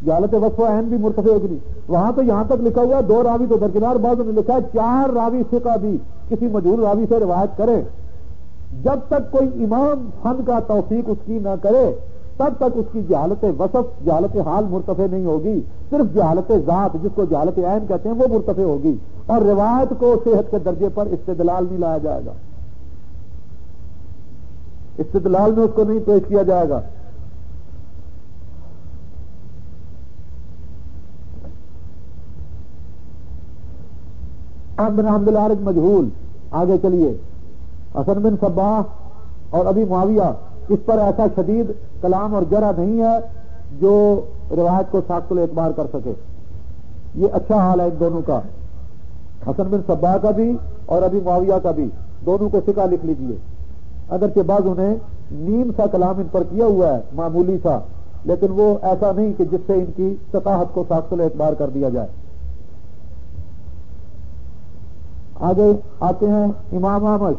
جہالت وصف و عین بھی مرتفع ہوگی نہیں. وہاں تو یہاں تک لکھا ہوا ہے 2 راوی تو درکنار، بعض نے لکھا ہے 4 راوی ثقہ بھی کسی مجہول راوی سے روایت کرے، جب تک کوئی امام فن کا توثیق اس کی نہ کرے تب تک اس کی جہالت وصف جہالت حال مرتفع نہیں ہوگی. صرف جہالت ذات جس کو جہالت عین کہتے ہیں وہ مرتفع ہوگی، اور روایت کو صحت کے درجے پر استدلال نہیں لایا جائے گا، استدلال میں اس کو نہیں پیش کیا جائے گا. بن حمد العارج مجہول. آگے چلیے. حسن بن صباح اور ابی معاویہ اس پر ایسا شدید کلام اور جرح نہیں ہے جو روایت کو ساقط الاعتبار کر سکے. یہ اچھا حال ہے ان دونوں کا، حسن بن صباح کا بھی اور ابی معاویہ کا بھی، دونوں کو ثقہ لکھ لیجیے. اگرچہ بعضوں نے نیم سا کلام ان پر کیا ہوا ہے، معمولی سا، لیکن وہ ایسا نہیں کہ جس سے ان کی ثقافت کو ساقط الاعتبار کر دیا جائے. آگے آتے ہیں امام احمد.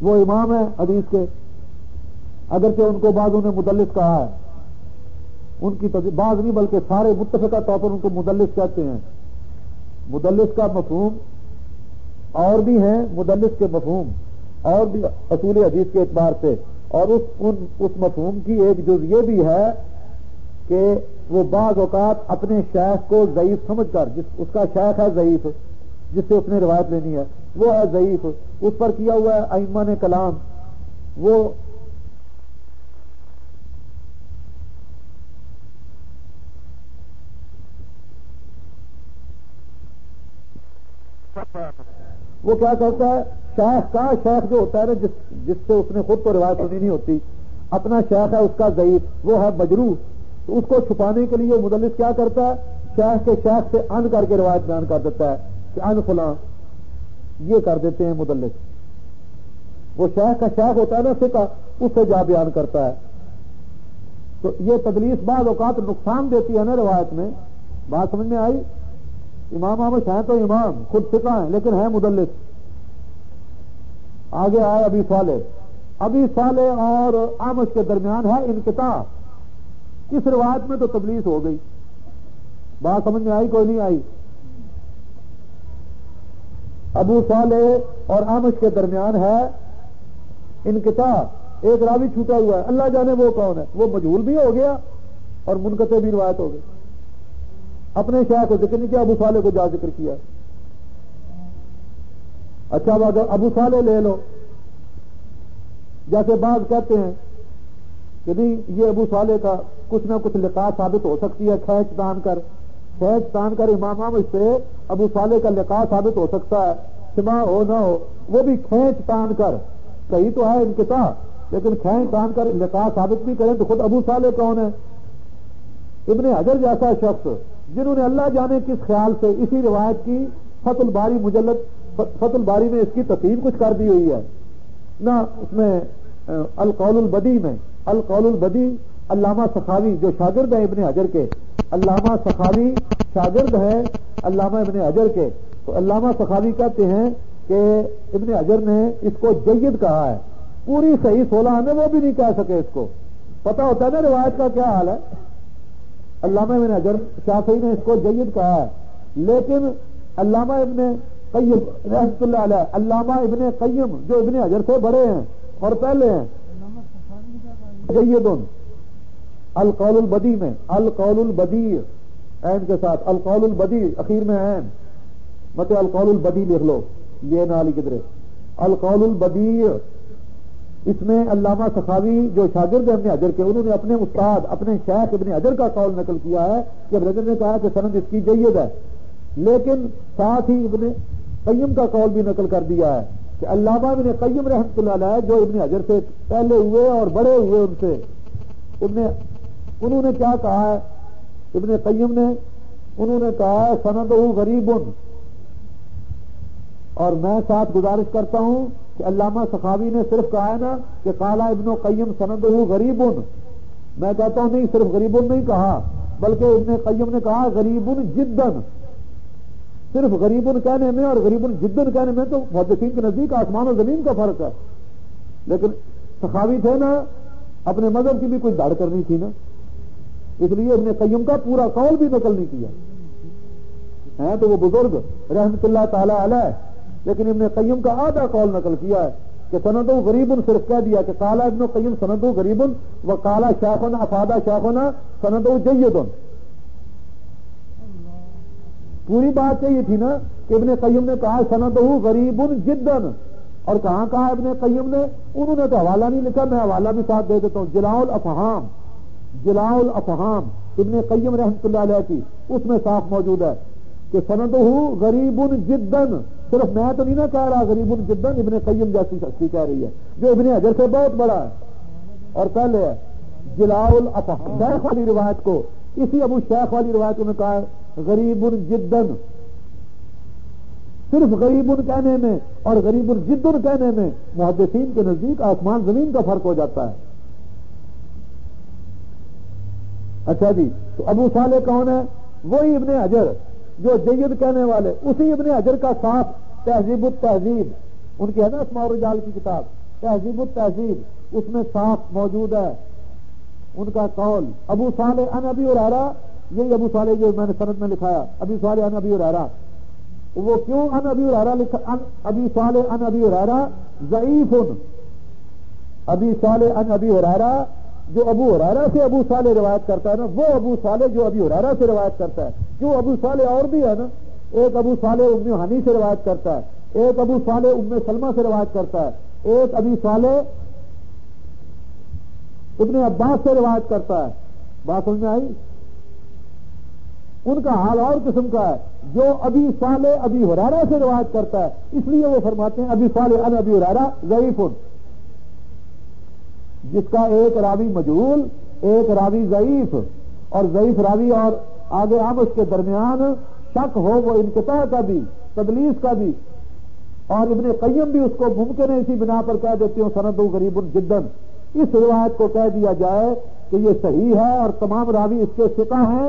وہ امام ہے حدیث کے، اگرچہ ان کو بعضوں نے مدلس کہا ہے، ان کی بعض نہیں بلکہ سارے متفقہ طور پر ان کو مدلس کہتے ہیں. مدلس کا مفہوم اور بھی ہیں، مدلس کے مفہوم اور بھی اصول حدیث کے اعتبار سے، اور اس مفہوم کی ایک جز یہ بھی ہے کہ وہ بعض اوقات اپنے شیخ کو ضعیف سمجھ کر، اس کا شیخ ہے ضعیف جس سے اس نے روایت لینی ہے، وہ ہے ضعیف، اس پر کیا ہوا ہے ائمہ نے کلام، وہ کیا کرتا ہے، شیخ جو ہوتا ہے نا جس سے اس نے خود تو روایت سنی نہیں ہوتی، اپنا شیخ ہے اس کا ضعیف، وہ ہے مجروح، تو اس کو چھپانے کے لیے مدلس کیا کرتا ہے، شیخ کے شیخ سے ان کر کے روایت بیان کر دیتا ہے کہ ان فلاں، یہ کر دیتے ہیں مدلس. وہ شیخ کا شیخ ہوتا ہے نا ثقہ، اس سے جا بیان کرتا ہے. تو یہ تدلیس بعض اوقات نقصان دیتی ہے نا روایت میں. بات سمجھ میں آئی؟ امام احمد ہیں تو امام خود ثقہ ہیں لیکن ہیں مدلس. آگے آئے ابی صالح اور اعمش کے درمیان ہے انقطاع. اس روایت میں تو تدلیس ہو گئی. بات سمجھ میں آئی؟ کوئی نہیں آئی؟ ابو صالح اور اعمش کے درمیان ہے انقطاع، ایک راوی چھوٹا ہوا ہے، اللہ جانے وہ کون ہے، وہ مجہول بھی ہو گیا اور منقطع بھی روایت ہو گئی. اپنے شیخ کو ذکر نہیں کیا، ابو صالح کو جا ذکر کیا. اچھا بات، ابو صالح لے لو، جیسے بعض کہتے ہیں کہ نہیں یہ ابو صالح کا کچھ نہ کچھ لقاء ثابت ہو سکتی ہے، کھینچ تان کر امام احمد سے ابو صالح کا لقاء ثابت ہو سکتا ہے، سماع ہو نہ ہو، وہ بھی کھینچ تان کر، صحیح تو ہے انقطاع، لیکن کھینچ تان کر لقاء ثابت بھی کریں تو خود ابو صالح کون ہے؟ ابن حجر جیسا شخص جنہوں نے اللہ جانے کس خیال سے اسی روایت کی فتح الباری میں اس کی تفصیل کچھ کر دی ہوئی ہے نہ، اس میں القول البدی علامہ سخاوی جو شاگرد ہیں ابن حجر کے، علامہ سخاوی شاگرد ہیں علامہ ابن حجر کے، تو علامہ سخاوی کہتے ہیں کہ ابن حجر نے اس کو جید کہا ہے. پوری صحیح 16 میں وہ بھی نہیں کہہ سکے، اس کو پتا ہوتا ہے نا روایت کا کیا حال ہے. علامہ ابن حجر شافعی نے اس کو جید کہا ہے، لیکن علامہ ابن قیم رحمۃ اللہ علیہ، علامہ ابن قیم جو ابن حجر سے بڑے ہیں اور پہلے ہیں، جید القول البدی میں، القول البدی عین کے ساتھ، القول البدی اخیر میں عین، مت القول البدی لکھ لو، یہ نہ لکھ کدھر، القول البدی. اس میں علامہ سخاوی جو شاگرد ابن حجر کے، انہوں نے اپنے استاد اپنے شیخ ابن حجر کا قول نقل کیا ہے کہ ابن حجر نے کہا کہ سند اس کی جید ہے، لیکن ساتھ ہی ابن قیم کا قول بھی نقل کر دیا ہے کہ علامہ ابن قیم رحمۃ اللہ علیہ جو ابن حجر سے پہلے ہوئے اور بڑے ہوئے، ان سے انہوں نے کیا کہا ہے، ابن قیم نے انہوں نے کہا ہے سندہ غریب. اور میں ساتھ گزارش کرتا ہوں کہ علامہ سخاوی نے صرف کہا ہے نا کہ قال ابن قیم سندہ غریب، میں کہتا ہوں نہیں، صرف غریب نہیں کہا بلکہ ابن قیم نے کہا غریب جدن. صرف غریب کہنے میں اور غریب جدن کہنے میں تو محدثین کے نزدیک آسمان و زمین کا فرق ہے، لیکن سخاوی تھے نا، اپنے مذہب کی بھی کچھ داڑھ کرنی تھی نا، اس لیے ابن قیم کا پورا قول بھی نقل نہیں کیا ہے، تو وہ بزرگ رحمت اللہ تعالی علیہ، لیکن ابن قیم کا آدھا قول نقل کیا ہے کہ سندو غریبن، صرف کہہ دیا کہ قال ابن قیم سندو غریبن و قال شیخنا افادہ شیخنا سندو جیدن. پوری بات یہی تھی نا کہ ابن قیم نے کہا سندہ غریبن جدن، اور کہاں کہا ابن قیم نے؟ انہوں نے تو حوالہ نہیں لکھا، میں حوالہ بھی ساتھ دے دیتا ہوں. جلاء الافہام، جلاء الافہام ابن قیم رحمۃ اللہ علیہ کی، اس میں صاف موجود ہے کہ سندہ غریبن جدن. صرف میں تو نہیں نہ کہہ رہا غریبن جدن، ابن قیم جیسی شخصی کہہ رہی ہے جو ابن حجر سے بہت بڑا ہے. اور پہلے ہے جلاء الافہام شیخ والی روایت کو، اسی ابو شیخ والی روایت انہوں نے کہا ہے غریبن جدن. صرف غریبن کہنے میں اور غریبن جدن کہنے میں محدثین کے نزدیک آسمان زمین کا فرق ہو جاتا ہے. اچھا جی، تو ابو صالح کون ہے؟ وہی ابن حجر جو جید کہنے والے، اسی ابن حجر کا صاف تہذیب التہذیب، ان کی ہے نا اسماء الرجال کی کتاب تہذیب التہذیب، اس میں صاف موجود ہے ان کا قول. ابو صالح ان ابی ہریرہ، یہی ابو صالح جو میں نے سند میں لکھایا ابی صالح ان ابی ہریرہ، وہ کیوں ان ابی ہریرہ لکھا؟ ابی صالح ان ابی ہریرہ ضعیف. ابی صالح ان ابی ہریرہ، جو ابو ہریرہ سے ابو صالح روایت کرتا ہے نا، وہ ابو صالح جو ابی ہریرہ سے روایت کرتا ہے. کیوں؟ ابو صالح اور بھی ہے نا، ایک ابو صالح ام ہانی سے روایت کرتا ہے، ایک ابو صالح ام سلمہ سے روایت کرتا ہے، ایک ابی صالح ابن عباس سے روایت کرتا ہے. بات سمجھ میں آئی؟ ان کا حال اور قسم کا ہے. جو ابی صالح ابی ہریرہ سے روایت کرتا ہے، اس لیے وہ فرماتے ہیں ابی صالح ان ابی ہریرہ ضعیف، جس کا ایک راوی مجہول، ایک راوی ضعیف، اور ضعیف راوی اور آگے آمش کے درمیان شک ہو، وہ انقطاع کا بھی تدلیس کا بھی. اور ابن قیم بھی اس کو ممکن ہے اسی بنا پر کہہ دیتے ہوں سند غریب جدن. اس روایت کو کہہ دیا جائے کہ یہ صحیح ہے اور تمام راوی اس کے ثقہ ہیں،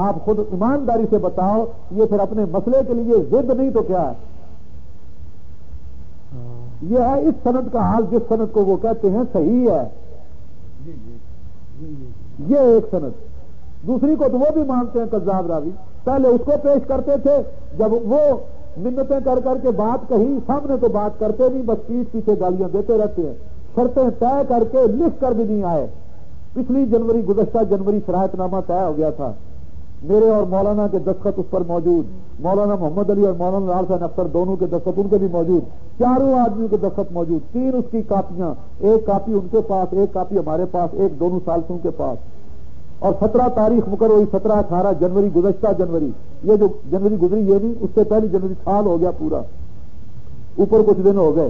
آپ خود ایمانداری سے بتاؤ یہ پھر اپنے مسئلے کے لیے ضد نہیں تو کیا ہے؟ یہ ہے اس سند کا حال جس سند کو وہ کہتے ہیں صحیح ہے. یہ ایک سند. دوسری کو تو وہ بھی مانتے ہیں کذاب راوی. پہلے اس کو پیش کرتے تھے جب وہ منتیں کر کر کے بات کہی، سامنے تو بات کرتے نہیں، بس پیچھے پیچھے گالیاں دیتے رہتے ہیں. شرطیں طے کر کے لکھ کر بھی نہیں آئے. پچھلی جنوری، گزشتہ جنوری شرائط نامہ طے ہو گیا تھا، میرے اور مولانا کے دستخط اس پر موجود، مولانا محمد علی اور مولانا لال حسین اختر دونوں کے دستخط ان کے بھی موجود، چاروں آدمیوں کے دستخط موجود، 3 اس کی کاپیاں، ایک کاپی ان کے پاس، ایک کاپی ہمارے پاس، ایک دونوں سالسوں کے پاس. اور 17 تاریخ مقرر ہوئی، 17-18 جنوری، گزشتہ جنوری. یہ جو جنوری گزری یہ نہیں، اس سے پہلی جنوری سال ہو گیا پورا، اوپر کچھ دن ہو گئے.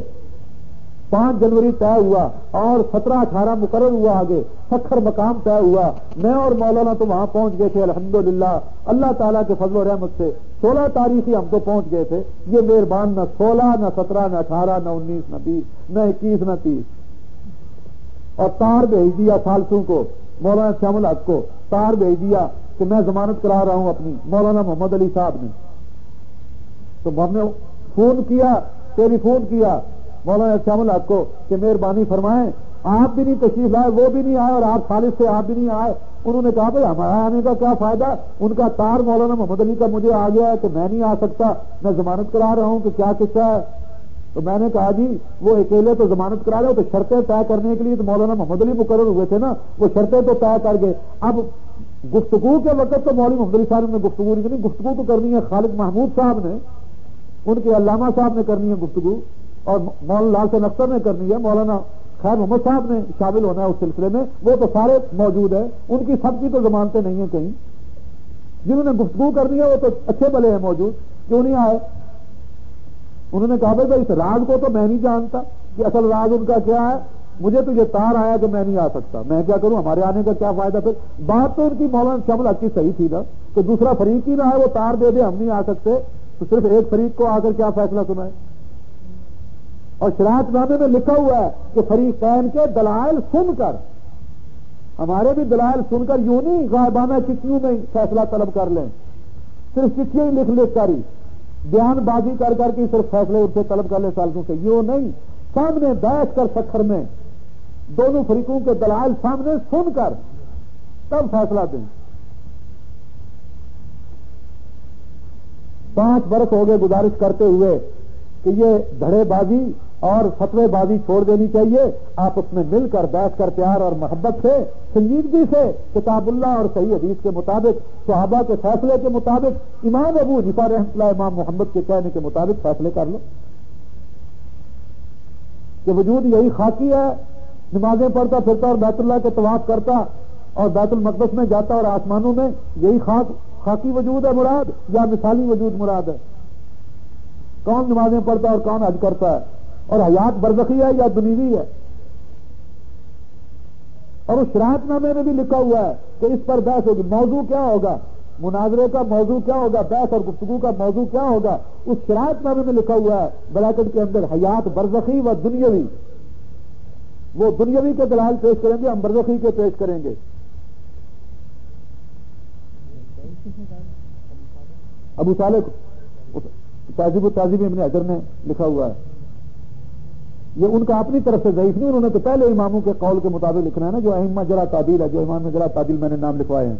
5 جنوری طے ہوا اور 17-18 مقرر ہوا، آگے سکھر مقام طے ہوا. میں اور مولانا تو وہاں پہنچ گئے تھے الحمدللہ، اللہ تعالیٰ کے فضل و رحمت سے. 16 تاریخ ہی ہم تو پہنچ گئے تھے. یہ مہربان نہ 16 نہ 17 نہ 18 نہ 19 نہ 20 نہ 21 نہ 30. اور تار بھیج دیا سالسوں کو، مولانا شیام الحق کو تار بھیج دیا کہ میں ضمانت کرا رہا ہوں اپنی، مولانا محمد علی صاحب نے. تو ہم نے فون کیا، ٹیلی فون کیا مولانا شیام الحق کو کہ مہربانی فرمائیں، آپ بھی نہیں تشریف لائے، وہ بھی نہیں آئے، اور آپ خالص سے آپ بھی نہیں آئے. انہوں نے کہا بھائی ہمارا آنے کا کیا فائدہ، ان کا تار مولانا محمد علی کا مجھے آ گیا ہے کہ میں نہیں آ سکتا، میں ضمانت کرا رہا ہوں کہ کیا قصہ ہے. تو میں نے کہا جی وہ اکیلے تو ضمانت کرا لو، تو شرطیں طے کرنے کے لیے تو مولانا محمد علی مقرر ہوئے تھے نا، وہ شرطیں تو طے کر گئے. اب گفتگو کے وقت تو مولوی محمد علی صاحب نے گفتگو نہیں کرنی، گفتگو تو کرنی ہے خالد محمود صاحب نے، ان کے علامہ صاحب نے کرنی ہے گفتگو، اور مولانا لال حسین اختر نے کرنی ہے، مولانا خیر محمد صاحب نے شامل ہونا ہے اس سلسلے میں. وہ تو سارے موجود ہیں، ان کی سب کی تو ضمانتیں نہیں ہیں کہیں. جنہوں نے گفتگو کرنی ہے وہ تو اچھے بھلے ہیں موجود، کیوں نہیں آئے؟ انہوں نے کہا بھائی اس راز کو تو میں نہیں جانتا کہ اصل راز ان کا کیا ہے، مجھے تو یہ تار آیا کہ میں نہیں آ سکتا، میں کیا کروں، ہمارے آنے کا کیا فائدہ. پھر بات تو ان کی مولانا شیام الحق کی صحیح تھی نا، کہ دوسرا فریق ہی نہ ہے وہ تار دے دے ہم نہیں آ سکتے، تو صرف ایک فریق کو آ کر کیا فیصلہ سنائے. اور شرائط نامے میں لکھا ہوا ہے کہ فریقین کے دلائل سن کر، ہمارے بھی دلائل سن کر یوں نہیں غائبانہ چٹھیوں میں فیصلہ طلب کر لیں، صرف چٹھیاں ہی لکھ کر ہی بیان بازی کر کر کے صرف فیصلے ان سے طلب کر لیں سالسوں سے، یوں نہیں، سامنے بیٹھ کر سکھر میں دونوں فریقوں کے دلائل سامنے سن کر تب فیصلہ دیں۔ 5 برس ہو گئے گزارش کرتے ہوئے کہ یہ دھڑے بازی اور فتوے بازی چھوڑ دینی چاہیے، آپس میں مل کر بیٹھ کر پیار اور محبت سے سنجیدگی سے کتاب اللہ اور صحیح حدیث کے مطابق صحابہ کے فیصلے کے مطابق امام ابو حنیفہ رحمۃ اللہ امام محمد کے کہنے کے مطابق فیصلے کر لو کہ وجود یہی خاکی ہے، نمازیں پڑھتا پھرتا اور بیت اللہ کے طواف کرتا اور بیت المقدس میں جاتا اور آسمانوں میں یہی خاکی وجود ہے مراد یا مثالی وجود مراد ہے؟ کون نمازیں پڑھتا اور کون حج کرتا ہے؟ اور حیات برزخی ہے یا دنیوی ہے؟ اور اس شرائط نامے میں بھی لکھا ہوا ہے کہ اس پر بحث ہوگی۔ موضوع کیا ہوگا؟ مناظرے کا موضوع کیا ہوگا؟ بحث اور گفتگو کا موضوع کیا ہوگا؟ اس شرائط نامے میں لکھا ہوا ہے بریکٹ کے اندر حیات برزخی و دنیوی۔ وہ دنیوی کے دلائل پیش کریں گے، ہم برزخی کے پیش کریں گے۔ ابو صالح تہذیب التہذیب ابن حجر نے لکھا ہوا ہے، یہ ان کا اپنی طرف سے ضعیف نہیں، انہوں نے تو پہلے اماموں کے قول کے مطابق لکھنا ہے نا، جو ائمہ جرا تعدیل ہے، جو امام جرا تعدیل میں نے نام لکھوائے ہیں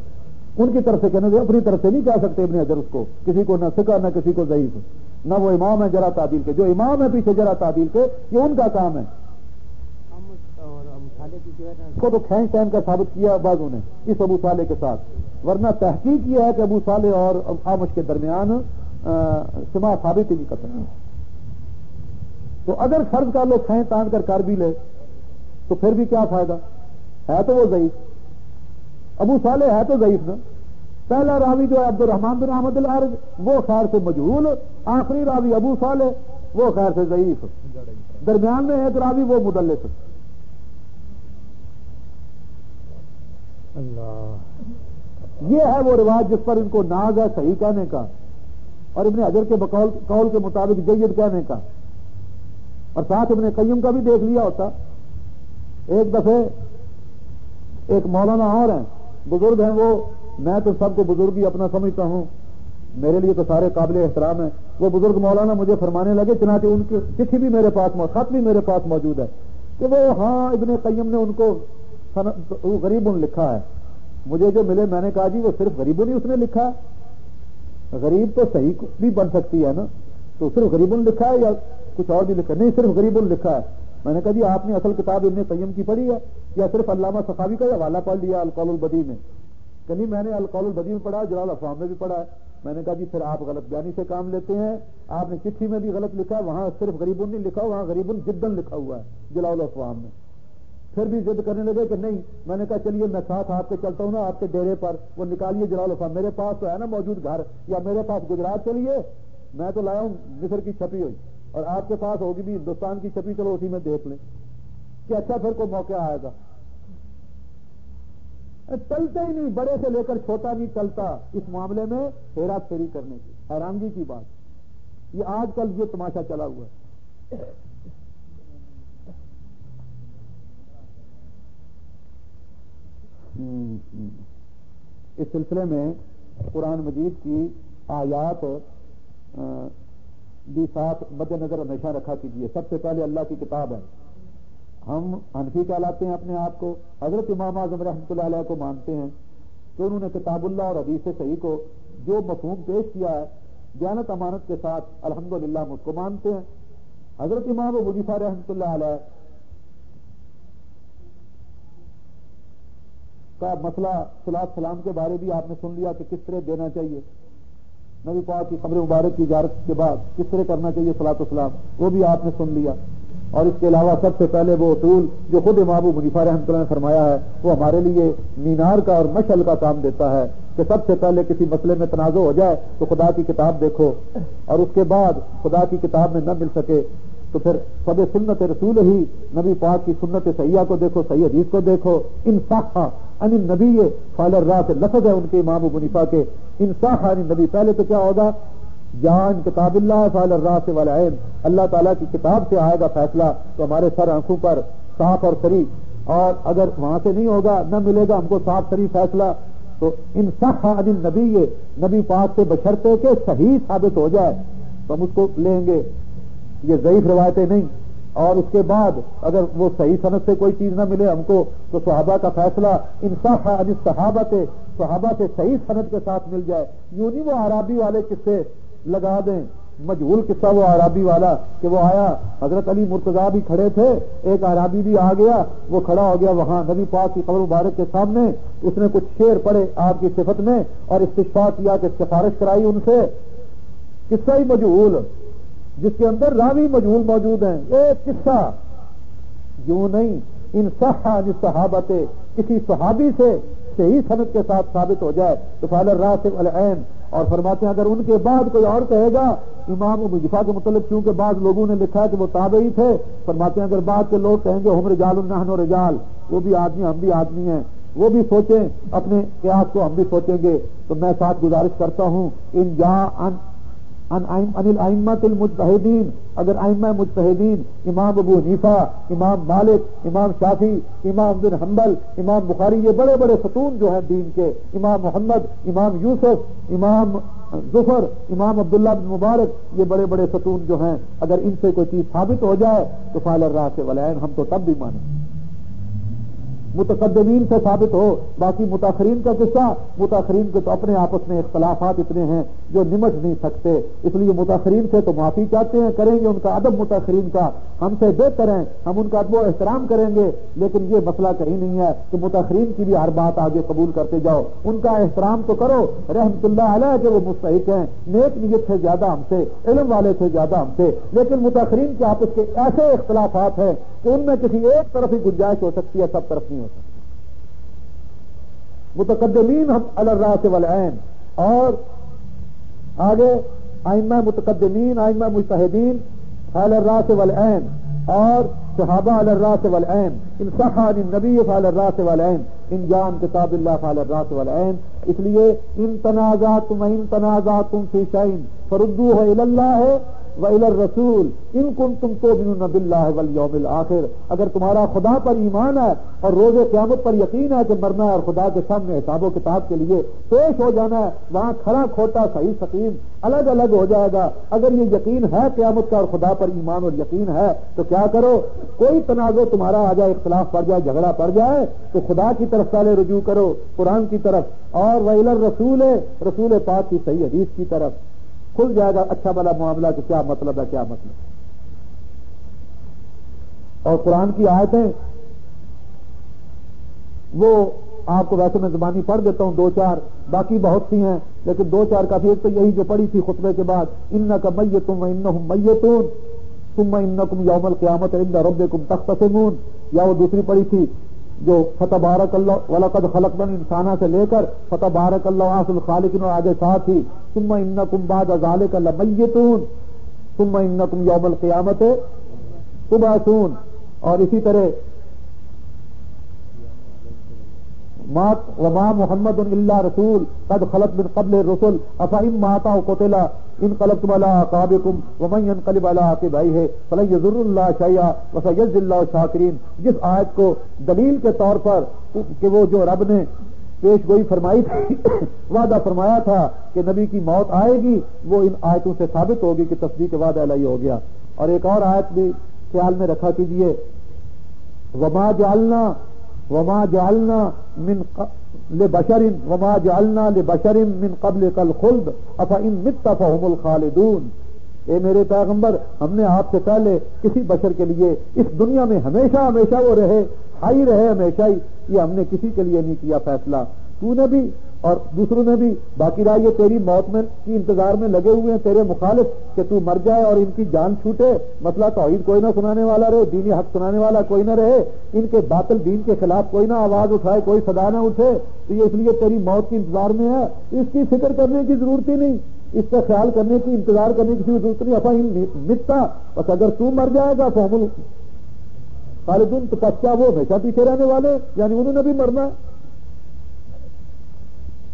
ان کی طرف سے کہنا چاہیے، اپنی طرف سے نہیں کہہ سکتے ابن حجر اس کو، کسی کو نہ ثقہ نہ کسی کو ضعیف، نہ وہ امام ہے جرا تعدیل کے، جو امام ہے پیچھے جرا تعدیل کے، یہ ان کا کام ہے۔ اس کو تو کھینچ تین کا ثابت کیا بعضوں نے اس ابو صالح کے ساتھ، ورنہ تحقیق یہ ہے کہ ابو صالح اور اعمش کے درمیان سماع ثابت ہی نہیں کر سکتے۔ تو اگر فرض کر لو کھینچ تان کر بھی لے تو پھر بھی کیا فائدہ ہے؟ تو وہ ضعیف، ابو صالح ہے تو ضعیف نا۔ پہلا راوی جو ہے عبد الرحمن بن احمد العارج وہ خیر سے مجہول، آخری راوی ابو صالح وہ خیر سے ضعیف، درمیان میں ایک راوی وہ مدلس۔ اللہ، یہ ہے وہ رواج جس پر ان کو ناز ہے صحیح کہنے کا اور ابن حجر کے قول کے مطابق جید کہنے کا، اور ساتھ ابن قیم کا بھی دیکھ لیا ہوتا۔ ایک دفعے ایک مولانا اور ہیں، بزرگ ہیں وہ، میں تو سب کو بزرگ ہی اپنا سمجھتا ہوں، میرے لیے تو سارے قابل احترام ہیں، وہ بزرگ مولانا مجھے فرمانے لگے، چنانچہ ان کی چٹھی بھی میرے پاس، خط بھی میرے پاس موجود ہے کہ وہ ہاں ابن قیم نے ان کو غریبن لکھا ہے۔ مجھے جو ملے میں نے کہا جی وہ صرف غریبن ہی اس نے لکھا ہے؟ غریب تو صحیح بھی بن سکتی ہے نا، تو صرف غریبن لکھا ہے یا کچھ اور بھی لکھا ہے؟ نہیں، صرف غریبن لکھا ہے۔ میں نے کہا جی آپ نے اصل کتاب ابن قیم کی پڑھی ہے یا صرف علامہ سخاوی کا حوالہ پڑھ لیا القول البدیع میں؟ کہ نہیں، میں نے القول البدیع میں پڑھا، جلال الافہام میں بھی پڑھا ہے۔ میں نے کہا جی پھر آپ غلط بیانی سے کام لیتے ہیں، آپ نے چٹھی میں بھی غلط لکھا ہے، وہاں صرف غریبن نہیں لکھا، وہاں غریبن جدن لکھا ہوا ہے جلال الافہام میں۔ پھر بھی ضد کرنے لگے کہ نہیں، میں نے کہا چلیے میں ساتھ آپ کے چلتا ہوں نا آپ کے ڈیرے پر، وہ نکالیے جلال الافہام، میرے پاس تو ہے نا موجود گھر، یا میرے پاس گجرات چلیے، میں تو لایا ہوں مصر کی چھپی ہوئی، اور آپ کے پاس ہوگی بھی ہندوستان کی چھپی، چلو اسی میں دیکھ لیں کہ اچھا پھر کوئی موقع آئے گا۔ چلتے ہی نہیں، بڑے سے لے کر چھوٹا نہیں چلتا اس معاملے میں ہیرا پھیری کرنے کی۔ حیرانگی کی بات، یہ آج کل یہ تماشا چلا ہوا ہے۔ اس سلسلے میں قرآن مجید کی آیات بھی ساتھ مد نظر ہمیشہ رکھا کیجیے۔ سب سے پہلے اللہ کی کتاب ہے، ہم حنفی کہلاتے ہیں اپنے آپ کو، حضرت امام اعظم رحمۃ اللہ علیہ کو مانتے ہیں کہ انہوں نے کتاب اللہ اور حدیث صحیح کو جو مفہوم پیش کیا ہے دیانت امانت کے ساتھ الحمدللہ ہم اس کو مانتے ہیں۔ حضرت امام ابو حنیفہ رحمۃ اللہ علیہ کا مسئلہ صلاۃ سلام کے بارے بھی آپ نے سن لیا کہ کس طرح دینا چاہیے، نبی پاک کی قبر مبارک کی زیارت کے بعد کس طرح کرنا چاہیے صلاۃ السلام، وہ بھی آپ نے سن لیا۔ اور اس کے علاوہ سب سے پہلے وہ اصول جو خود امام ابو حنیفہ رحمۃ اللہ نے فرمایا ہے وہ ہمارے لیے مینار کا اور مشعل کا کام دیتا ہے کہ سب سے پہلے کسی مسئلے میں تنازع ہو جائے تو خدا کی کتاب دیکھو، اور اس کے بعد خدا کی کتاب میں نہ مل سکے تو پھر سب سنت رسول ہی نبی پاک کی سنت صحیحہ کو دیکھو، صحیح حدیث کو دیکھو۔ انصاح عن النبی فعل الراہ سے لفظ ہے ان کے امام ابو حنیفہ کے، انصاح عن النبی، پہلے تو کیا ہوگا؟ جان کتاب اللہ فعل الراہ والعین، اللہ تعالیٰ کی کتاب سے آئے گا فیصلہ تو ہمارے سر آنکھوں پر صاف اور صریح، اور اگر وہاں سے نہیں ہوگا، نہ ملے گا ہم کو صاف صریح فیصلہ، تو انصاح عن النبی، نبی پاک سے بشرطے کہ صحیح ثابت ہو جائے تو ہم اس کو لیں گے۔ یہ ضعیف روایتیں نہیں، اور اس کے بعد اگر وہ صحیح سند سے کوئی چیز نہ ملے ہم کو تو صحابہ کا فیصلہ انصاف عن الصحابہ صحابہ سے صحیح سند کے ساتھ مل جائے. یوں نہیں وہ عرابی والے قصے لگا دیں, مجہول قصہ وہ عرابی والا کہ وہ آیا, حضرت علی مرتضیٰ بھی کھڑے تھے, ایک عرابی بھی آ گیا, وہ کھڑا ہو گیا وہاں نبی پاک کی قبر مبارک کے سامنے, اس نے کچھ شعر پڑھے آپ کی صفت میں اور استشفاء کیا کہ سفارش کرائی ان سے. قصہ ہی مجہول جس کے اندر راوی مجہول موجود ہیں, ایک قصہ یوں نہیں. ان صح عن الصحابۃ کسی صحابی سے صحیح سند کے ساتھ ثابت ہو جائے تو فعل الراسخ العین. اور فرماتے ہیں اگر ان کے بعد کوئی اور کہے گا, امام ابو جفا کے متعلق کیونکہ بعض لوگوں نے لکھا ہے کہ وہ تابعی تھے, فرماتے ہیں اگر بعد کے لوگ کہیں گے ہم رجال نحن رجال, وہ بھی آدمی ہم بھی آدمی ہیں, وہ بھی سوچیں اپنے قیاس کو, ہم بھی سوچیں گے. تو میں ساتھ گزارش کرتا ہوں ان جا ان الائمۃ المجتہدین, اگر ائمہ مجتہدین امام ابو حنیفہ, امام مالک, امام شافعی, امام بن حنبل, امام بخاری, یہ بڑے بڑے ستون جو ہیں دین کے, امام محمد, امام یوسف, امام ظفر, امام عبداللہ بن مبارک, یہ بڑے بڑے ستون جو ہیں, اگر ان سے کوئی چیز ثابت ہو جائے تو فعل الراسخ والعین ہم تو تب بھی مانیں. متقدمین سے ثابت ہو. باقی متاخرین کا قصہ, متاخرین کے تو اپنے آپس میں اختلافات اتنے ہیں جو نمٹ نہیں سکتے, اس لیے متاخرین سے تو معافی چاہتے ہیں, کریں گے ان کا ادب متاخرین کا, ہم سے بہتر ہیں, ہم ان کا ادب و احترام کریں گے, لیکن یہ مسئلہ کہیں نہیں ہے کہ متاخرین کی بھی ہر بات آگے قبول کرتے جاؤ. ان کا احترام تو کرو, رحمت اللہ علیہ کہ وہ مستحق ہیں, نیک نیت سے زیادہ ہم سے, علم والے سے زیادہ ہم سے, لیکن متاخرین کے آپس کے ایسے اختلافات ہیں کہ ان میں کسی ایک طرف ہی گنجائش ہو سکتی ہے, سب طرف نہیں. متقدمین ہم علی الراس والعین, اور آگے ائمہ متقدمین, ائمہ مجتہدین علی الراس والعین, اور صحابہ علی الراس والعین. ان صح عن النبی فعلی الراس والعین, ان جان کتاب اللہ فعلی الراس والعین. اس لیے ان تنازعتم فی شیء فردوہ الی اللہ وَإِلَى الرَّسُولِ إِن كُنتُمْ تُؤْمِنُونَ بِاللَّهِ وَالْيَوْمِ الْآخِرِ. اگر تمہارا خدا پر ایمان ہے اور روز قیامت پر یقین ہے کہ مرنا ہے اور خدا کے سامنے حساب و کتاب کے لیے پیش ہو جانا ہے, وہاں کھڑا کھوٹا صحیح سقیم الگ الگ ہو جائے گا. اگر یہ یقین ہے قیامت کا اور خدا پر ایمان اور یقین ہے تو کیا کرو, کوئی تنازع تمہارا آ جائے, اختلاف پڑ جائے, جھگڑا پڑ جائے تو خدا کی طرف پہلے رجوع کرو, قرآن کی طرف, اور وَإِلَى الرَّسُولِ رسول پاک کی صحیح حدیث کی طرف. کھل جائے گا اچھا بلا معاملہ کہ کیا مطلب ہے, کیا مطلب. اور قرآن کی آیتیں وہ آپ کو ویسے میں زبانی پڑھ دیتا ہوں 2-4, باقی بہت سی ہیں لیکن 2-4 کافی. ایک تو یہی جو پڑھی تھی خطبے کے بعد, انک میت وانہم میتون ثم انکم یوم القیامۃ عند ربکم تختصمون, یا وہ دوسری پڑھی تھی جو فتبارک اللہ وَلَقَدْ خَلَقْنَا الْإِنسَانَ سے لے کر فتبارک اللہ احسن الخالقین اور آگے ساتھ ہی ثم انکم بعد ذلک لمیتون ثم انکم یوم القیامۃ تبعثون. اور اسی طرح وما محمد الا رسول قد خلت من قبل الرسل افإن مات أو قتل انقلبتم على أعقابكم ومن ينقلب على عقبيه فلن يضر الله شيئا وسيجزي الله الشاكرين. جس آیت کو دلیل کے طور پر کہ وہ جو رب نے پیش گوئی فرمائی تھی, وعدہ فرمایا تھا کہ نبی کی موت آئے گی, وہ ان آیتوں سے ثابت ہوگی کہ تصدیق وعدہ الہی ہو گیا. اور ایک اور آیت بھی خیال میں رکھا کیجیے, وما جعلنا لبشر من قبلك الخلد افإن مت فهم الخالدون. اے میرے پیغمبر, ہم نے آپ سے پہلے کسی بشر کے لیے اس دنیا میں ہمیشہ ہمیشہ وہ رہے, حی رہے ہمیشہ ہی, یہ ہم نے کسی کے لیے نہیں کیا فیصلہ. تو نے بھی اور دوسروں نے بھی, باقی رہا یہ تیری موت میں کی انتظار میں لگے ہوئے ہیں تیرے مخالف کہ تو مر جائے اور ان کی جان چھوٹے. مسئلہ توحید کوئی نہ سنانے والا رہے, دینی حق سنانے والا کوئی نہ رہے, ان کے باطل دین کے خلاف کوئی نہ آواز اٹھائے, کوئی صدا نہ اٹھے, تو یہ اس لیے تیری موت کی انتظار میں ہے. اس کی فکر کرنے کی ضرورت ہی نہیں, اس کا خیال کرنے کی, انتظار کرنے کی ضرورت نہیں. افا مٹتا, بس اگر تو مر جائے گا فہم خالدون, تو کیا وہ ہمیشہ پیچھے رہنے والے, یعنی انہوں نے بھی مرنا.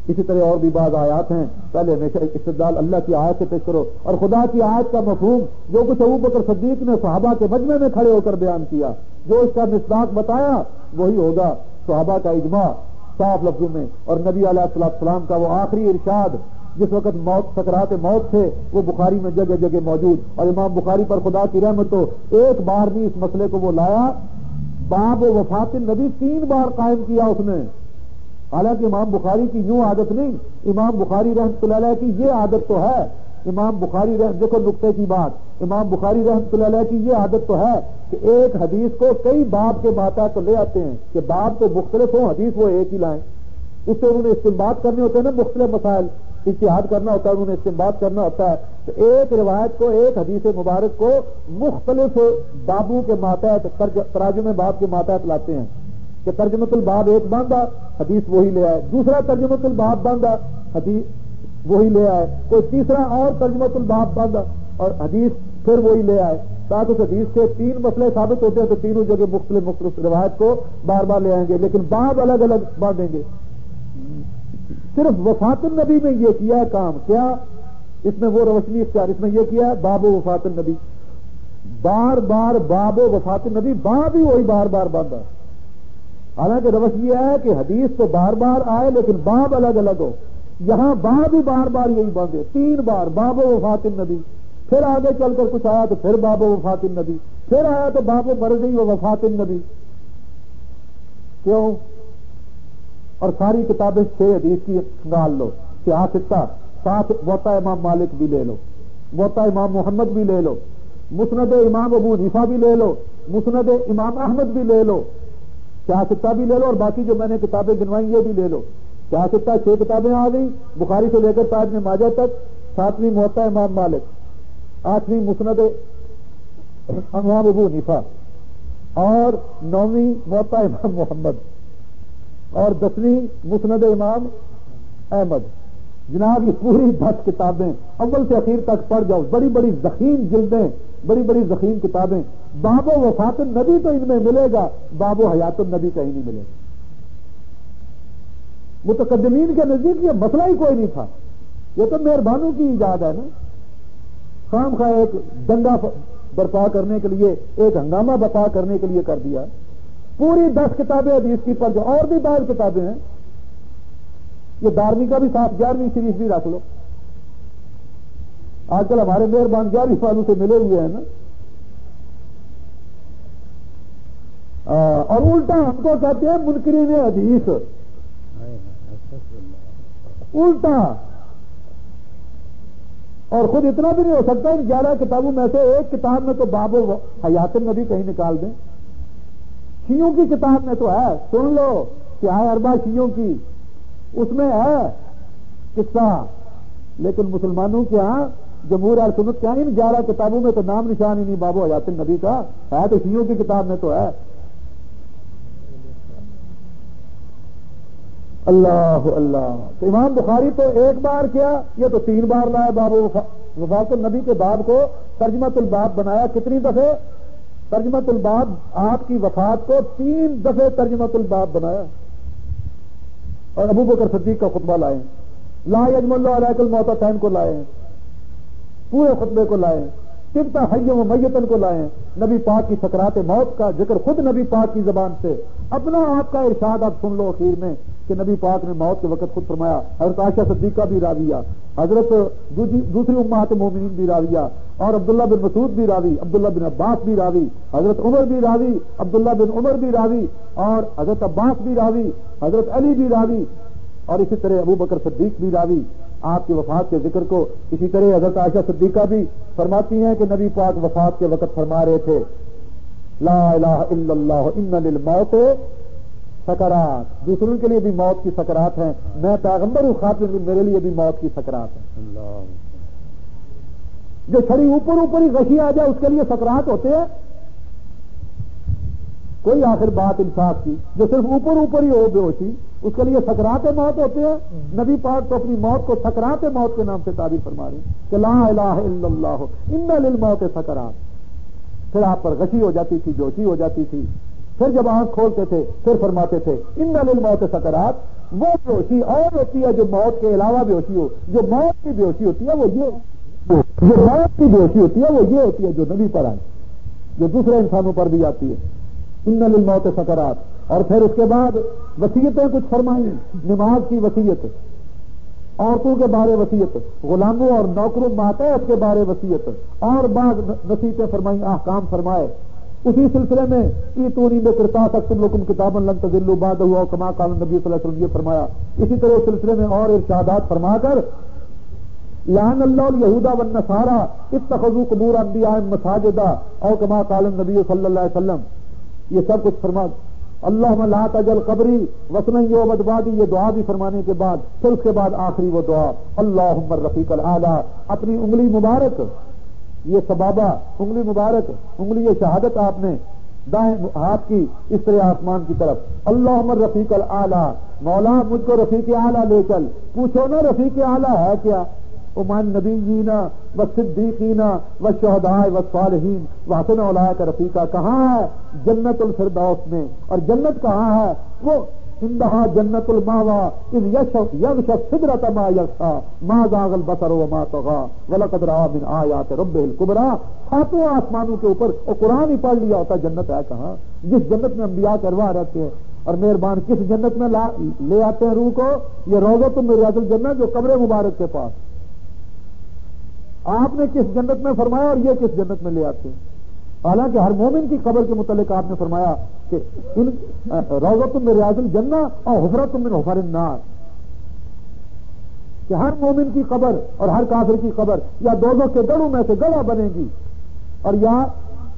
اسی طرح اور بھی بعض آیات ہیں, پہلے ہمیشہ استدلال اللہ کی آیت سے پیش کرو. اور خدا کی آیت کا مفہوم جو کچھ ابو بکر صدیق نے صحابہ کے مجمع میں کھڑے ہو کر بیان کیا, جو اس کا مصداق بتایا وہی ہوگا. صحابہ کا اجماع صاف لفظوں میں, اور نبی علیہ السلام کا وہ آخری ارشاد جس وقت موت سکرات موت تھے وہ بخاری میں جگہ جگہ موجود، اور امام بخاری پر خدا کی رحمت ہو ایک بار نہیں اس مسئلے کو وہ لایا، باب وفات النبی 3 بار قائم کیا اس نے۔ حالانکہ امام بخاری کی یوں عادت نہیں، امام بخاری رحمۃ اللہ علیہ کی یہ عادت تو ہے، امام بخاری دیکھو نقطے کی بات، امام بخاری رحمۃ اللہ علیہ کی یہ عادت تو ہے کہ ایک حدیث کو کئی باب کے ماتحت تو لے آتے ہیں کہ باب تو مختلف ہوں، حدیث وہ ایک ہی لائیں، اس سے انہوں نے استنباط کرنے ہوتے ہیں نا، مختلف مسائل اجتہاد کرنا ہوتا ہے، انہوں نے استنباط کرنا ہوتا ہے، تو ایک روایت کو، ایک حدیث مبارک کو مختلف بابوں کے ماتحت، تراجم باب کے ماتحت لاتے ہیں کہ ترجمۃ الباب ایک باندھا، حدیث وہی لے آئے، دوسرا ترجمۃ الباب باندھا، حدیث وہی لے آئے، کوئی تیسرا اور ترجمۃ الباب باندھا اور حدیث پھر وہی لے آئے، تاکہ اس حدیث کے 3 مسئلے ثابت ہوتے ہیں تو تینوں جگہ مختلف مختلف روایت کو بار بار لے آئیں گے، لیکن باب الگ الگ باندھیں گے۔ صرف وفات النبی میں یہ کیا ہے کام، کیا اس میں وہ روشنی اختیار، اس میں یہ کیا ہے باب وفات النبی، بار بار باب وفات النبی، باب ہی وہی بار بار باندھا۔ حالانکہ روش یہ ہے کہ حدیث تو بار بار آئے لیکن باب الگ الگ ہو، یہاں باب ہی بار بار یہی باندھے، 3 بار باب وفات النبی، پھر آگے چل کر کچھ آیا تو پھر باب وفات النبی، پھر آیا تو باب مرضی و وفات النبی۔ کیوں؟ اور ساری کتابیں 6 حدیث کی کھنگال لو، 6 ساتھ موطا امام مالک بھی لے لو، موطا امام محمد بھی لے لو، مسند امام ابو حنیفہ بھی لے لو، مسند امام احمد بھی لے لو، 6 بھی لے لو، اور باقی جو میں نے کتابیں گنوائی یہ بھی لے لو۔ 6 کتابیں آ گئی، بخاری سے لے کر ابن ماجہ تک، 7ویں موطا امام مالک، 8ویں مسند امام ابو حنیفہ، اور 9ویں موطا امام محمد، اور 10ویں مسند امام احمد۔ جناب یہ پوری 10 کتابیں اول سے اخیر تک پڑھ جاؤ، بڑی بڑی ضخیم جلدیں، بڑی بڑی ضخیم کتابیں، باب و وفات النبی تو ان میں ملے گا، باب و حیات النبی کہیں نہیں ملے گا۔ متقدمین کے نزدیک یہ مسئلہ ہی کوئی نہیں تھا، یہ تو مہربانوں کی ایجاد ہے نا، خام خواہ ایک دنگا برپا کرنے کے لیے، ایک ہنگامہ برپا کرنے کے لیے کر دیا۔ پوری 10 کتابیں حدیث کی پڑھ جاؤ، اور بھی 12 کتابیں ہیں، یہ 12ویں کا بھی ساتھ 11ویں شریف بھی رکھ لو، آج کل ہمارے مہربان 11 سالوں سے ملے ہوئے ہیں نا، اور الٹا ہم کو کہتے ہیں منکرین حدیث، الٹا، اور خود اتنا بھی نہیں ہو سکتا ان 11 کتابوں میں سے ایک کتاب میں تو باب و حیات النبی کہیں نکال دیں۔ شیعوں کی کتاب میں تو ہے، سن لو کیا ہے، اربع شیعوں کی، اس میں ہے قصہ، لیکن مسلمانوں کے ہاں جمہور اہل سنت کے ہاں ان 11 کتابوں میں تو نام نشان ہی نہیں باب و حیات النبی کا، ہے تو شیعوں کی کتاب میں تو ہے۔ اللہ اللہ، تو امام بخاری تو ایک بار کیا، یہ تو 3 بار لایا باب وفات النبی کے باب کو ترجمۃ الباب بنایا، کتنی دفعہ ترجمۃ الباب، آپ کی وفات کو 3 دفعہ ترجمۃ الباب بنایا، اور ابو بکر صدیق کا خطبہ لائے، لا یجمع اللہ علیک الموتتین کو لائے، پورے خطبے کو لائے، طبتا حی و میتن کو لائے، نبی پاک کی سکرات موت کا ذکر خود نبی پاک کی زبان سے، اپنا آپ کا ارشاد آپ سن لو اخیر میں کہ نبی پاک نے موت کے وقت خود فرمایا، حضرت عائشہ صدیقہ بھی راویہ، حضرت دوسری امہات مومنین بھی راویہ، اور عبداللہ بن مسعود بھی راوی، عبداللہ بن عباس بھی راوی، حضرت عمر بھی راوی، عبداللہ بن عمر بھی راوی، اور حضرت عباس بھی راوی، حضرت علی بھی راوی، اور اسی طرح ابو بکر صدیق بھی راوی آپ کی وفات کے ذکر کو۔ اسی طرح حضرت عائشہ صدیقہ بھی فرماتی ہیں کہ نبی پاک وفات کے وقت فرما رہے تھے، لا الہ الا اللہ ان للموت سکرات، دوسروں کے لیے بھی موت کی سکرات ہیں، میں پیغمبر ہوں خاتم، میرے لیے بھی موت کی سکرات ہیں۔ جو چھڑی اوپر اوپر ہی غشی آ جائے اس کے لیے سکرات ہوتے ہیں، کوئی آخر بات انصاف کی، جو صرف اوپر اوپر ہی ہو بے ہوشی اس کے لیے سکرات موت ہوتے ہیں۔ نبی پاک تو اپنی موت کو سکرات موت کے نام سے تعبیر فرما رہے ہیں کہ لا الہ الا اللہ ان للموت سکرات، پھر آپ پر غشی ہو جاتی تھی، جوشی ہو جاتی تھی، پھر جب آنکھ کھولتے تھے پھر فرماتے تھے ان للموت سکرات، وہ بے اور ہوتی ہے جو موت کے علاوہ بے ہوشی ہو، جو موت کی بے ہوشی ہوتی ہے وہ یہ، جو موت کی بے ہوشی ہوتی ہے وہ یہ ہوتی ہے جو نبی پر آئی، جو دوسرے انسانوں پر بھی آتی ہے، ان للموت سکرات۔ اور پھر اس کے بعد وصیتیں کچھ فرمائیں، نماز کی وصیت، عورتوں کے بارے وصیت، غلاموں اور نوکروں ماتحت کے بارے وصیت، اور بعض نصیحتیں فرمائیں، احکام فرمائے۔ اسی سلسلے میں ایتونی میں قرطاس اکتب لکم کتابا لن تضلوا بعدہ او کما قال نبی صلی اللہ علیہ وسلم، یہ فرمایا۔ اسی طرح اس سلسلے میں اور ارشادات فرما کر لعن اللہ الیہود والنصارى اتخذوا قبور انبیاء مساجدا او کما قال النبی صلی اللہ علیہ وسلم، یہ سب کچھ فرما۔ اللہم لا تجعل قبری وثنا یعبد بعدی، یہ دعا بھی فرمانے کے بعد پھر اس کے بعد آخری وہ دعا اللہم الرفیق الاعلی، اپنی انگلی مبارک، یہ سبابہ انگلی مبارک، انگلی شہادت آپ نے دائیں ہاتھ کی اس طرح آسمان کی طرف، اللہم الرفیق الاعلی، مولا مجھ کو رفیق اعلیٰ لے چل۔ پوچھو نا رفیق اعلیٰ ہے کیا؟ ومن نبیین والصدیقین والشہداء والصالحین وحسن اولئک رفیقا، کہاں ہے؟ جنت الفردوس میں۔ اور جنت کہاں ہے؟ وہ انہا جنت الماوا اذ یغشی السدرۃ ما یغشی ما زاغ البصر وما طغی ولقد رأى من آیات ربہ الکبریٰ، ساتوں آسمانوں کے اوپر، اور قرآن ہی پڑھ لیا ہوتا جنت ہے کہاں؟ جس جنت میں انبیاء کے ارواح رہتے ہیں، اور مہربان کس جنت میں لے آتے ہیں روح کو؟ یہ روضۃ من ریاض الجنہ جو قبر مبارک کے پاس۔ آپ نے کس جنت میں فرمایا اور یہ کس جنت میں لے آتے ہیں؟ حالانکہ ہر مومن کی قبر کے متعلق آپ نے فرمایا کہ روضۃ من ریاض الجنہ اور حفرۃ من حفر النار، کہ ہر مومن کی قبر اور ہر کافر کی قبر یا دوزخ کے گڑھوں میں سے گڑھا بنے گی، اور یا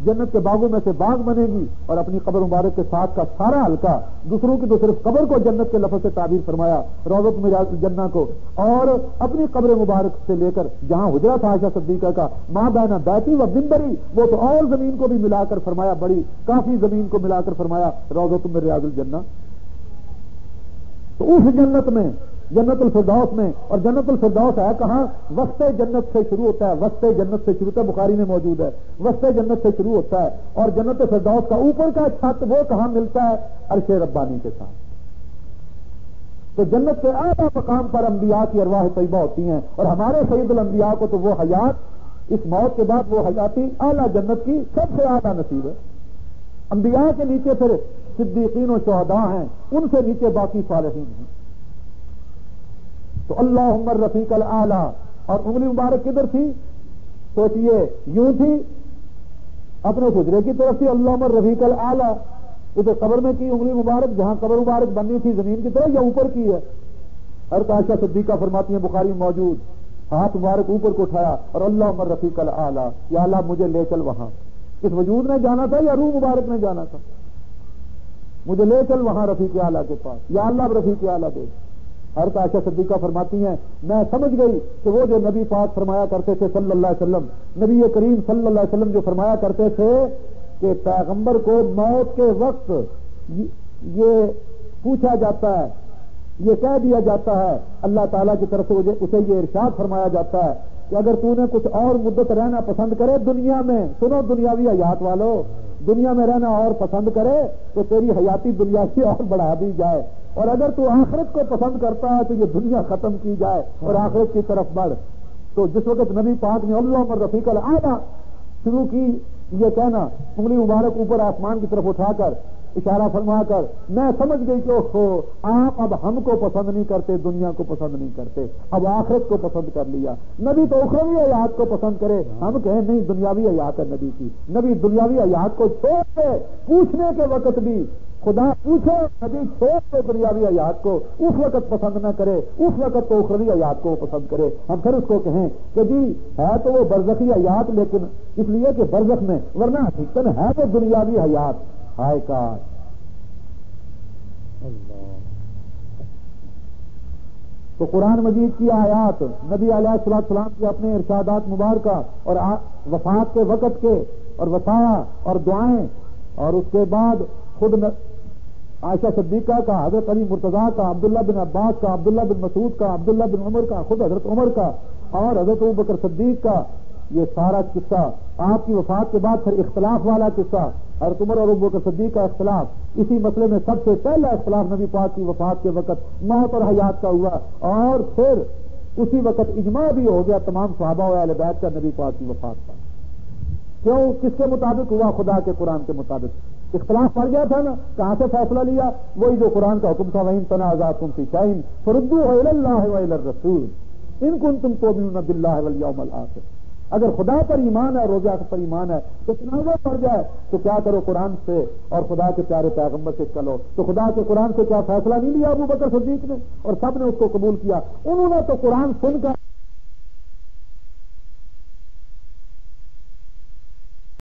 جنت کے باغوں میں سے باغ بنے گی، اور اپنی قبر مبارک کے ساتھ کا سارا حلقہ، دوسروں کی تو صرف قبر کو جنت کے لفظ سے تعبیر فرمایا روضۃ من ریاض الجنہ کو، اور اپنی قبر مبارک سے لے کر جہاں حجرہ تھا عائشہ صدیقہ کا، ماں بین بیتی و منبری، وہ تو اور زمین کو بھی ملا کر فرمایا، بڑی کافی زمین کو ملا کر فرمایا روضۃ من ریاض الجنہ۔ تو اس جنت میں، جنت الفردوس میں، اور جنت الفردوس ہے کہاں؟ وسط جنت سے شروع ہوتا ہے، وسط جنت سے شروع ہوتا ہے، بخاری میں موجود ہے، وسط جنت سے شروع ہوتا ہے، اور جنت الفردوس کا اوپر کا چھت وہ کہاں ملتا ہے؟ عرش ربانی کے ساتھ۔ تو جنت کے اعلیٰ مقام پر انبیاء کی ارواح طیبہ ہوتی ہیں، اور ہمارے سید الانبیاء کو تو وہ حیات، اس موت کے بعد وہ حیاتی اعلیٰ جنت کی سب سے اعلیٰ نصیب ہے۔ انبیاء کے نیچے پھر صدیقین و شہداء ہیں، ان سے نیچے باقی صالحین ہیں۔ تو اللہم الرفیق الاعلی، اور انگلی مبارک کدھر تھی؟ سوچئے یوں تھی، اپنے حجرے کی طرف تھی اللہم الرفیق الاعلی، یہ تو قبر میں کی انگلی مبارک، جہاں قبر مبارک بننی تھی زمین کی طرف، یا اوپر کی ہے؟ حضرت عائشہ صدیقہ فرماتی ہیں، بخاری میں موجود، ہاتھ مبارک اوپر کو اٹھایا اور اللہم الرفیق الاعلی، یا اللہ مجھے لے چل وہاں۔ اس وجود نے جانا تھا یا روح مبارک نے جانا تھا؟ مجھے لے چل وہاں رفیق اعلیٰ کے پاس، یا اللہ رفیق اعلیٰ دے۔ حضرت عائشہ صدیقہ فرماتی ہیں، میں سمجھ گئی کہ وہ جو نبی پاک فرمایا کرتے تھے صلی اللہ علیہ وسلم، نبی کریم صلی اللہ علیہ وسلم جو فرمایا کرتے تھے کہ پیغمبر کو موت کے وقت یہ پوچھا جاتا ہے، یہ کہہ دیا جاتا ہے اللہ تعالیٰ کی طرف سے، اسے یہ ارشاد فرمایا جاتا ہے کہ اگر تو نے کچھ اور مدت رہنا پسند کرے دنیا میں، سنو دنیاوی حیات والو، دنیا میں رہنا اور پسند کرے تو تیری حیاتی دنیا کی اور بڑھا دی جائے، اور اگر تو آخرت کو پسند کرتا ہے تو یہ دنیا ختم کی جائے اور آخرت کی طرف بڑھ۔ تو جس وقت نبی پاک نے اللہم الرفیق الاعلی شروع کی، یہ کہنا انگلی مبارک اوپر آسمان کی طرف اٹھا کر اشارہ فرما کر، میں سمجھ گئی کہ آپ اب ہم کو پسند نہیں کرتے، دنیا کو پسند نہیں کرتے، اب آخرت کو پسند کر لیا۔ نبی تو اخروی حیات کو پسند کرے، ہم کہیں نہیں دنیاوی حیات ہے نبی کی۔ نبی دنیاوی حیات کو چھوڑ کے پوچھنے کے وقت بھی خدا پوچھے، نبی چھوڑ کے دنیاوی حیات کو اس وقت پسند نہ کرے، اس وقت تو اخروی حیات کو پسند کرے۔ ہم پھر اس کو کہیں کہ جی ہے تو وہ برزخی حیات، لیکن اس لیے کہ برزخ میں، ورنہ حقیقت ہے تو دنیاوی حیات۔ ہائے کاش تو قرآن مجید کی آیات، نبی علیہ السلام کے اپنے ارشادات مبارکہ، اور وفات کے وقت کے، اور وصایا اور دعائیں، اور اس کے بعد خود عائشہ صدیقہ کا، حضرت علی مرتضیٰ کا، عبداللہ بن عباس کا، عبداللہ بن مسعود کا، عبداللہ بن عمر کا، خود حضرت عمر کا، اور حضرت ابوبکر صدیق کا، یہ سارا قصہ آپ کی وفات کے بعد پھر اختلاف والا قصہ، حضرت عمر اور ابوبکر صدیق کا اختلاف، اسی مسئلے میں سب سے پہلا اختلاف نبی پاک کی وفات کے وقت موت اور حیات کا ہوا، اور پھر اسی وقت اجماع بھی ہو گیا تمام صحابہ و اہل بیت کا نبی پاک کی وفات کا۔ کیوں؟ کس کے مطابق ہوا؟ خدا کے قرآن کے مطابق۔ اختلاف پڑ گیا تھا نا، کہاں سے فیصلہ لیا؟ وہی جو قرآن کا حکم تھا، وَإِن تَنَازَعْتُمْ فِي شَيْءٍ فَرُدُّوهُ إِلَى اللَّهِ وَإِلَى الرَّسُولِ إِن كُنتُمْ تُؤْمِنُونَ بِاللَّهِ وَالْيَوْمِ الْآخِرِ۔ اگر خدا پر ایمان ہے، روز آخرت پر ایمان ہے، تو تنازع پڑ جائے تو کیا کرو؟ قرآن سے اور خدا کے پیارے پیغمبر سے چلو۔ تو خدا کے قرآن سے کیا فیصلہ نہیں لیا ابو بکر صدیق نے؟ اور سب نے اس کو قبول کیا۔ انہوں نے تو قرآن سن کر